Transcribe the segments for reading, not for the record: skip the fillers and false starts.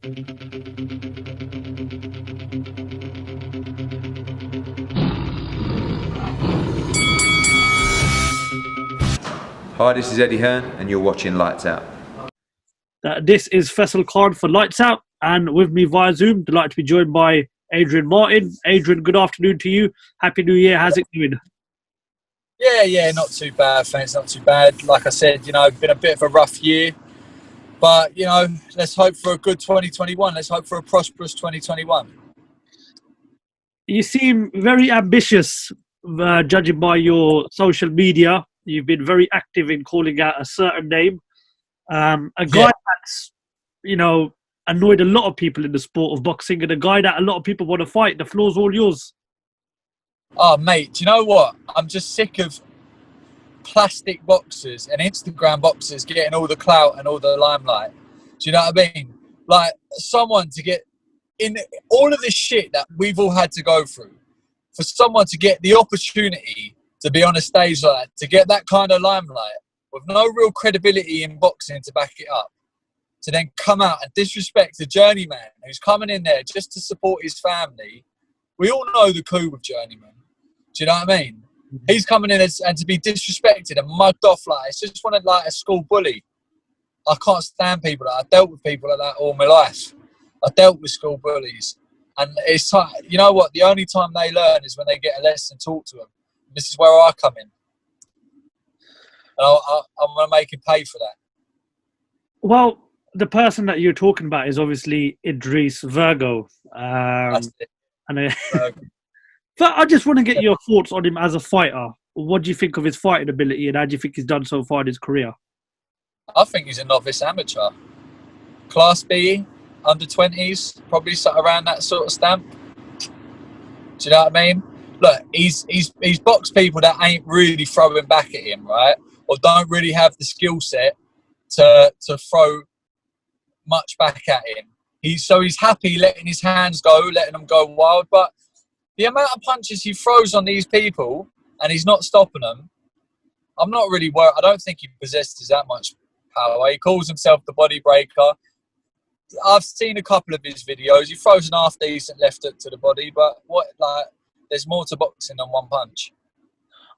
Hi, this is Eddie Hearn, and you're watching Lights Out. This is FAISAL Khan for Lights Out, and with me via Zoom, delighted to be joined by Adrian Martin. Adrian, good afternoon to you. Happy New Year. How's it going? Yeah, not too bad, thanks. Not too bad. Like I said, been a bit of a rough year, but let's hope for a good 2021. Let's hope for a prosperous 2021. You seem very ambitious, judging by your social media. You've been very active in calling out a certain name. A guy that's, annoyed a lot of people in the sport of boxing, and a guy that a lot of people want to fight. The floor's all yours. Oh, mate, do you know what? I'm just sick of plastic boxers and Instagram boxers getting all the clout and all the limelight. Do you know what I mean? Like, someone to get in all of this shit that we've all had to go through, for someone to get the opportunity to be on a stage like that, to get that kind of limelight with no real credibility in boxing to back it up, to then come out and disrespect a journeyman who's coming in there just to support his family. We all know the coup with journeyman. Do you know what I mean? He's coming in and to be disrespected and mugged off like it's just one of like a school bully. I can't stand people like that. I've dealt with people like that all my life. I've dealt with school bullies. And it's time, you know what? The only time they learn is when they get a lesson taught to them. This is where I come in. And I'm going to make him pay for that. Well, the person that you're talking about is obviously Idriis Virgo. That's it. But I just want to get your thoughts on him as a fighter. What do you think of his fighting ability, and how do you think he's done so far in his career? I think he's a novice amateur. Class B, under 20s, probably around that sort of stamp. Do you know what I mean? Look, he's boxed people that ain't really throwing back at him, right? Or don't really have the skill set to throw much back at him. He's happy letting his hands go, letting them go wild. But the amount of punches he throws on these people and he's not stopping them, I'm not really worried. I don't think he possesses that much power. He calls himself the body breaker. I've seen a couple of his videos. He throws an half decent left to the body, but there's more to boxing than one punch.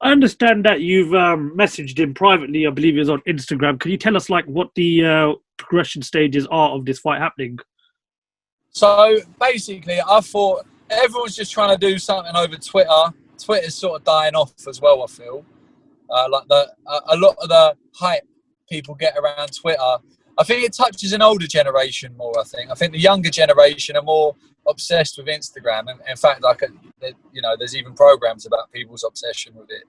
I understand that you've messaged him privately. I believe it was on Instagram. Can you tell us what the progression stages are of this fight happening? So basically, I thought everyone's just trying to do something over Twitter. Twitter's sort of dying off as well, I feel. A lot of the hype people get around Twitter, I think it touches an older generation more, I think the younger generation are more obsessed with Instagram. And in fact, there's even programs about people's obsession with it.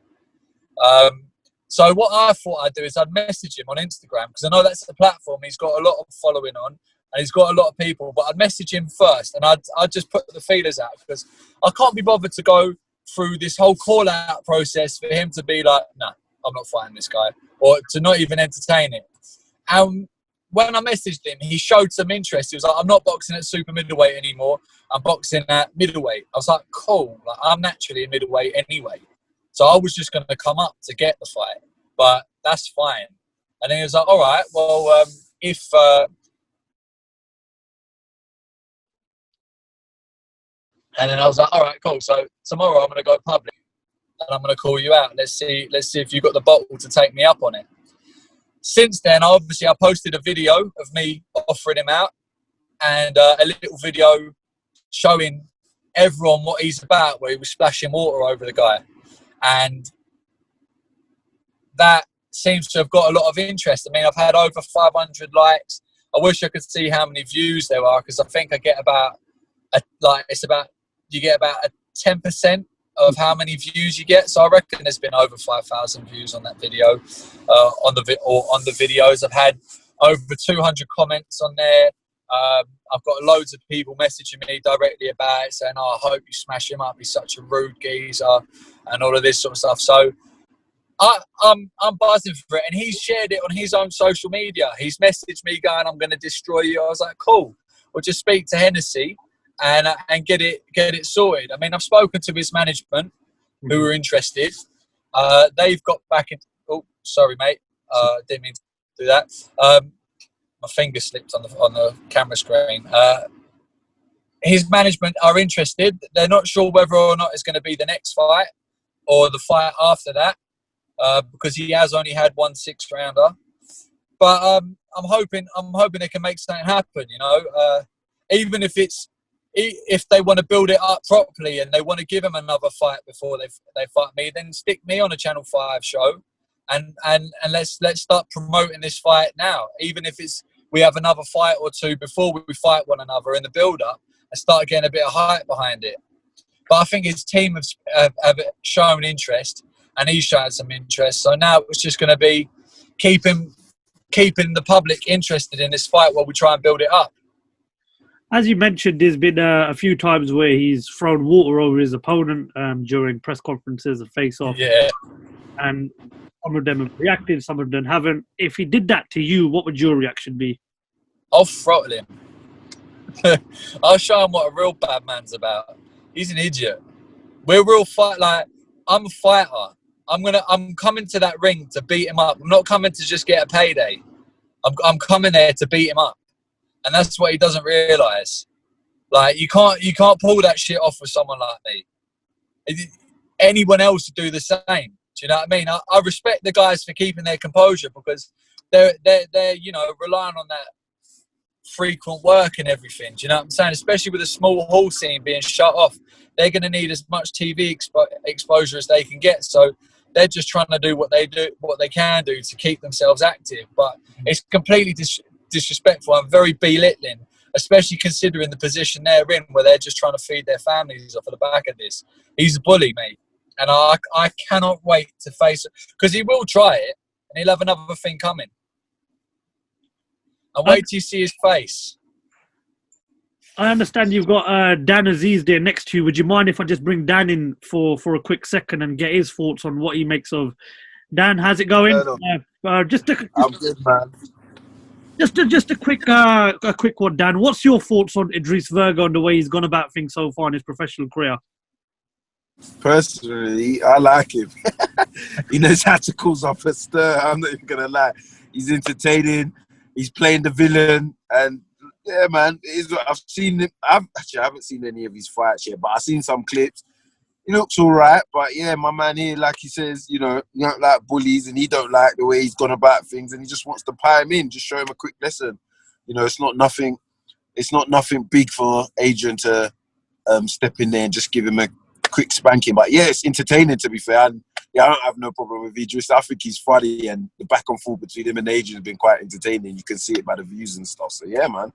So what I thought I'd do is I'd message him on Instagram, because I know that's the platform he's got a lot of following on and he's got a lot of people, but I'd message him first and I'd just put the feelers out, because I can't be bothered to go through this whole call out process for him to be like, nah, I'm not fighting this guy, or to not even entertain it. And when I messaged him, he showed some interest. He was like, I'm not boxing at super middleweight anymore. I'm boxing at middleweight. I was like, cool. I'm naturally in middleweight anyway. So I was just going to come up to get the fight, but that's fine. And then he was like, all right, well, and then I was like, all right, cool. So tomorrow I'm going to go public and I'm going to call you out. Let's see if you've got the bottle to take me up on it. Since then, obviously, I posted a video of me offering him out and a little video showing everyone what he's about, where he was splashing water over the guy. And that seems to have got a lot of interest. I mean, I've had over 500 likes. I wish I could see how many views there are, because I think I get you get about a 10% of how many views you get. So I reckon there's been over 5,000 views on that video, on the videos. I've had over 200 comments on there. I've got loads of people messaging me directly about it, saying, oh, I hope you smash him up. He's such a rude geezer and all of this sort of stuff. So I'm buzzing for it. And he's shared it on his own social media. He's messaged me going, I'm going to destroy you. I was like, cool. We'll just speak to Hennessy and get it sorted. I mean, I've spoken to his management who were interested. They've got back in. Oh, sorry, mate. Didn't mean to do that. my finger slipped on the camera screen. His management are interested. They're not sure whether or not it's going to be the next fight or the fight after that, because he has only had 1 6-rounder. But I'm hoping they can make something happen. You know, even if they want to build it up properly and they want to give him another fight before they fight me, then stick me on a Channel 5 show, and let's start promoting this fight now. Even if we have another fight or two before we fight one another in the build-up, and start getting a bit of hype behind it. But I think his team have shown interest, and he's shown some interest. So now it's just going to be keeping the public interested in this fight while we try and build it up. As you mentioned, there's been a few times where he's thrown water over his opponent during press conferences and face-off. Yeah. And some of them have reacted, some of them haven't. If he did that to you, what would your reaction be? I'll throttle him. I'll show him what a real bad man's about. He's an idiot. We're real fight. Like, I'm a fighter. I'm coming to that ring to beat him up. I'm not coming to just get a payday. I'm coming there to beat him up, and that's what he doesn't realise. Like, you can't pull that shit off with someone like me. Anyone else would do the same. Do you know what I mean? I respect the guys for keeping their composure, because they're relying on that frequent work and everything. Do you know what I'm saying? Especially with a small hall scene being shut off, they're going to need as much TV exposure as they can get. So they're just trying to do what they can do to keep themselves active. But it's completely disrespectful and very belittling, especially considering the position they're in, where they're just trying to feed their families off of the back of this. He's a bully, mate, and I cannot wait to face it, because he will try it and he'll have another thing coming. And wait till you see his face. I understand you've got Dan Azeez there next to you. Would you mind if I just bring Dan in for a quick second and get his thoughts on what he makes of Dan? How's it going? I'm good, man. Just a quick one, Dan. What's your thoughts on Idriis Virgo and the way he's gone about things so far in his professional career? Personally, I like him. He knows how to cause up a stir. I'm not even gonna lie. He's entertaining. He's playing the villain, and yeah, man. I've seen him. I haven't seen any of his fights yet, but I've seen some clips. He looks all right, but yeah, my man here, like he says, you don't like bullies, and he don't like the way he's gone about things, and he just wants to pie him in, just show him a quick lesson. It's not nothing big for Adrian to step in there and just give him a quick spanking. But yeah, it's entertaining, to be fair. And yeah, I don't have no problem with Idris. I think he's funny, and the back and forth between him and Adrian has been quite entertaining. You can see it by the views and stuff. So yeah, man.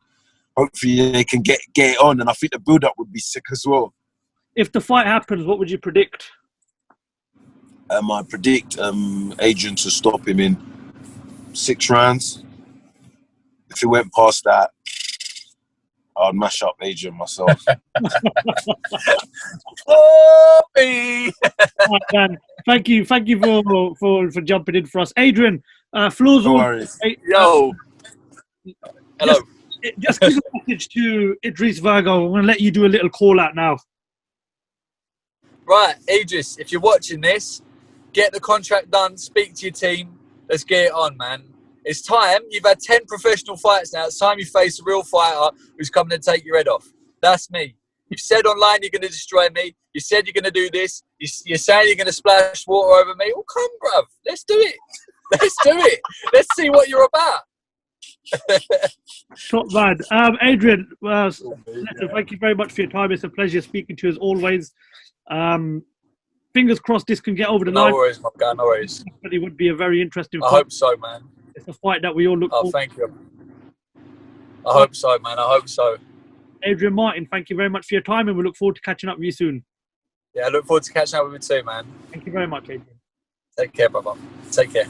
Hopefully they can get it on, and I think the build-up would be sick as well. If the fight happens, what would you predict? I predict Adrian to stop him in 6 rounds. If he went past that, I'd mash up Adrian myself. Oh, me! Right, Dan, thank you for jumping in for us, Adrian. Floor's No all. worries. Yo. Hello. Just give a message to Idriis Virgo. I'm going to let you do a little call out now. Right, Idris, if you're watching this, get the contract done, speak to your team. Let's get it on, man. It's time. You've had 10 professional fights now. It's time you face a real fighter who's coming to take your head off. That's me. You said online you're going to destroy me. You said you're going to do this. You're saying you're going to splash water over me. Oh, come, bruv. Let's do it. Let's do it. Let's see what you're about. Top man. Adrian, listen, thank you very much for your time. It's a pleasure speaking to you as always. Fingers crossed this can get over the line. No worries, my guy. No worries. But it would be a very interesting fight. I hope so, man. It's a fight that we all look for. Oh, thank you. I hope so, man. I hope so. Adrian Martin, thank you very much for your time, and we look forward to catching up with you soon. Yeah, I look forward to catching up with you too, man. Thank you very much, Adrian. Take care, brother. Take care.